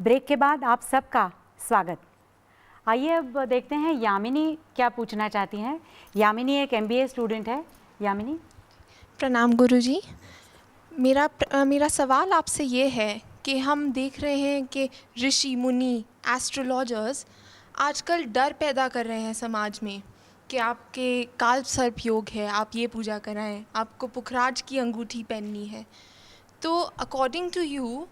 Break के बाद आप सबका स्वागत। आइए अब देखते हैं यामिनी क्या पूछना चाहती हैं। यामिनी एक एमबीए स्टूडेंट है। यामिनी। प्रणाम गुरुजी। मेरा सवाल आपसे ये है कि हम देख रहे हैं कि ऋषि मुनि एस्ट्रोलॉजर्स आजकल डर पैदा कर रहे हैं समाज में कि आपके काल सर्प योग है, आप ये पूजा कराएं, आपको पुखराज की अंगूठी पहननी है। तो अकॉर्डिंग टू यू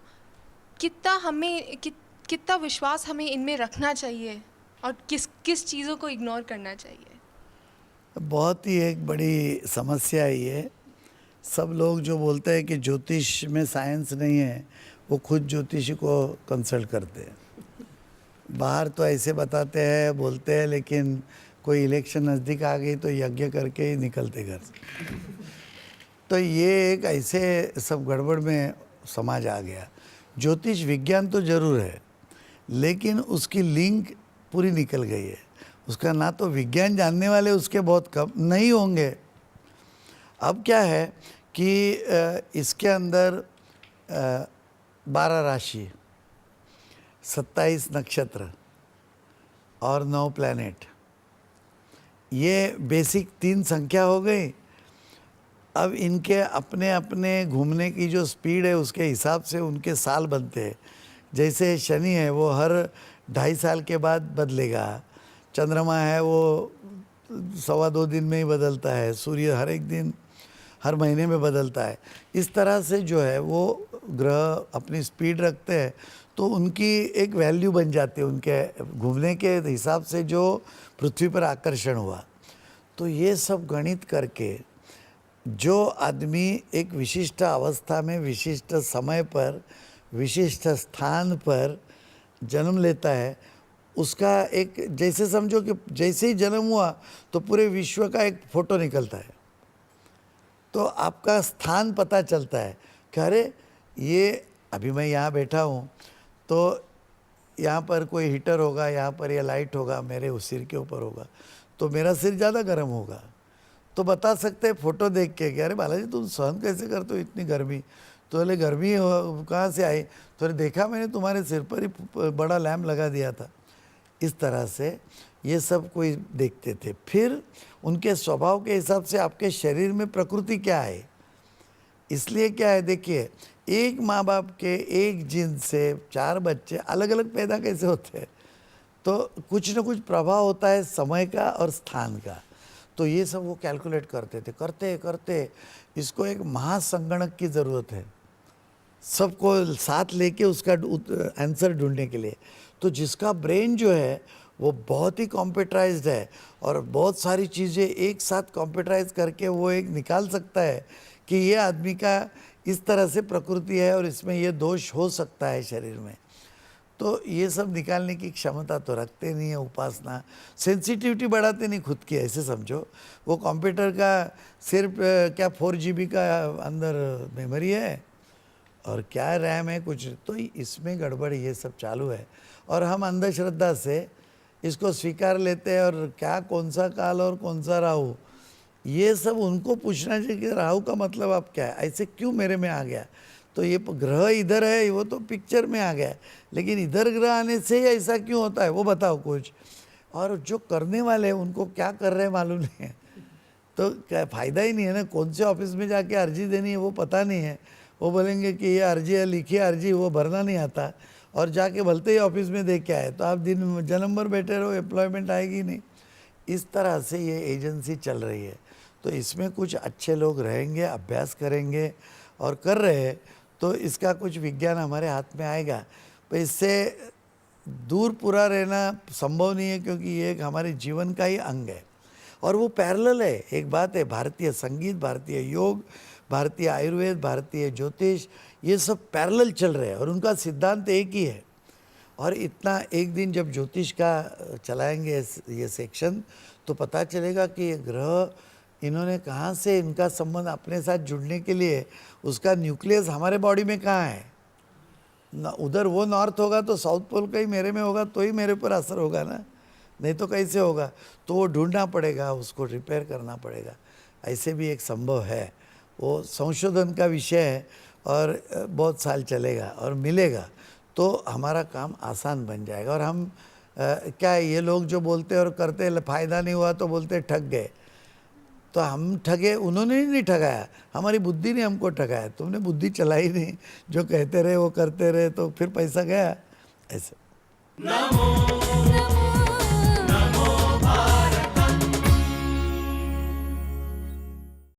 कितना विश्वास हमें इनमें रखना चाहिए और किस किस चीज़ों को इग्नोर करना चाहिए? बहुत ही एक बड़ी समस्या है ये। सब लोग जो बोलते हैं कि ज्योतिष में साइंस नहीं है, वो खुद ज्योतिषी को कंसल्ट करते हैं। बाहर तो ऐसे बताते हैं, बोलते हैं, लेकिन कोई इलेक्शन नज़दीक आ गई तो यज्ञ करके ही निकलते घर से। तो ये एक ऐसे सब गड़बड़ में समाज आ गया। ज्योतिष विज्ञान तो ज़रूर है, लेकिन उसकी लिंक पूरी निकल गई है। उसका ना तो विज्ञान जानने वाले उसके बहुत कम नहीं होंगे। अब क्या है कि इसके अंदर 12 राशि, 27 नक्षत्र और 9 प्लैनेट, ये बेसिक 3 संख्या हो गई। अब इनके अपने अपने घूमने की जो स्पीड है उसके हिसाब से उनके साल बनते हैं। जैसे शनि है वो हर 2.5 साल के बाद बदलेगा, चंद्रमा है वो 1.25-2 दिन में ही बदलता है, सूर्य हर एक दिन हर महीने में बदलता है। इस तरह से जो है वो ग्रह अपनी स्पीड रखते हैं, तो उनकी एक वैल्यू बन जाती है उनके घूमने के हिसाब से जो पृथ्वी पर आकर्षण हुआ। तो ये सब गणित करके जो आदमी एक विशिष्ट अवस्था में विशिष्ट समय पर विशिष्ट स्थान पर जन्म लेता है, उसका एक जैसे समझो कि जैसे ही जन्म हुआ तो पूरे विश्व का एक फ़ोटो निकलता है। तो आपका स्थान पता चलता है कि अरे ये अभी मैं यहाँ बैठा हूँ तो यहाँ पर कोई हीटर होगा, यहाँ पर ये लाइट होगा, मेरे उस सिर के ऊपर होगा तो मेरा सिर ज़्यादा गर्म होगा। तो बता सकते हैं फ़ोटो देख के कि अरे बालाजी तुम सहन कैसे करते हो इतनी गर्मी। तो बोले गर्मी कहाँ से आई? तो अरे देखा मैंने तुम्हारे सिर पर ही बड़ा लैम्प लगा दिया था। इस तरह से ये सब कोई देखते थे। फिर उनके स्वभाव के हिसाब से आपके शरीर में प्रकृति क्या है। इसलिए क्या है, देखिए, एक माँ बाप के एक जीन से 4 बच्चे अलग अलग पैदा कैसे होते हैं, तो कुछ न कुछ प्रभाव होता है समय का और स्थान का। तो ये सब वो कैलकुलेट करते थे, करते इसको एक महासंगणक की ज़रूरत है, सबको साथ लेके उसका आंसर ढूंढने के लिए। तो जिसका ब्रेन जो है वो बहुत ही कंप्यूटराइज्ड है और बहुत सारी चीज़ें एक साथ कंप्यूटराइज करके वो एक निकाल सकता है कि ये आदमी का इस तरह से प्रकृति है और इसमें ये दोष हो सकता है शरीर में। तो ये सब निकालने की क्षमता तो रखते नहीं है। उपासना सेंसिटिविटी बढ़ाते नहीं खुद की, ऐसे समझो। वो कंप्यूटर का सिर्फ क्या 4 GB का अंदर मेमोरी है और क्या रैम है कुछ, तो इसमें गड़बड़ ये सब चालू है। और हम अंधश्रद्धा से इसको स्वीकार लेते हैं। और क्या कौन सा काल और कौन सा राहु, ये सब उनको पूछना चाहिए कि राहु का मतलब आप क्या है, ऐसे क्यों मेरे में आ गया। तो ये ग्रह इधर है, वो तो पिक्चर में आ गया, लेकिन इधर ग्रह आने से ऐसा क्यों होता है वो बताओ कुछ। और जो करने वाले हैं उनको क्या कर रहे हैं मालूम नहीं है, तो क्या फ़ायदा ही नहीं है ना। कौन से ऑफिस में जाके अर्जी देनी है वो पता नहीं है। वो बोलेंगे कि ये अर्जी है, लिखिए अर्जी, वो भरना नहीं आता और जाके भलते ही ऑफिस में देख के आए तो आप दिन जन्म भर बैठे रहो, एम्प्लॉयमेंट आएगी नहीं। इस तरह से ये एजेंसी चल रही है। तो इसमें कुछ अच्छे लोग रहेंगे, अभ्यास करेंगे और कर रहे हैं, तो इसका कुछ विज्ञान हमारे हाथ में आएगा। तो इससे दूर पूरा रहना संभव नहीं है, क्योंकि ये एक हमारे जीवन का ही अंग है और वो पैरेलल है। एक बात है, भारतीय संगीत, भारतीय योग, भारतीय आयुर्वेद, भारतीय ज्योतिष, ये सब पैरेलल चल रहे हैं और उनका सिद्धांत एक ही है। और इतना एक दिन जब ज्योतिष का चलाएंगे ये सेक्शन, तो पता चलेगा कि ये ग्रह इन्होंने कहाँ से, इनका संबंध अपने साथ जुड़ने के लिए उसका न्यूक्लियस हमारे बॉडी में कहाँ है ना। उधर वो नॉर्थ होगा तो साउथ पोल का ही मेरे में होगा तो ही मेरे पर असर होगा ना, नहीं तो कैसे होगा। तो वो ढूंढना पड़ेगा, उसको रिपेयर करना पड़ेगा। ऐसे भी एक संभव है, वो संशोधन का विषय है और बहुत साल चलेगा और मिलेगा। तो हमारा काम आसान बन जाएगा। और हम क्या है, ये लोग जो बोलते और करते फ़ायदा नहीं हुआ तो बोलते ठग गए। तो हम ठगे, उन्होंने नहीं ठगाया, हमारी बुद्धि ने हमको ठगाया। तुमने बुद्धि चलाई नहीं, जो कहते रहे वो करते रहे, तो फिर पैसा गया ऐसे।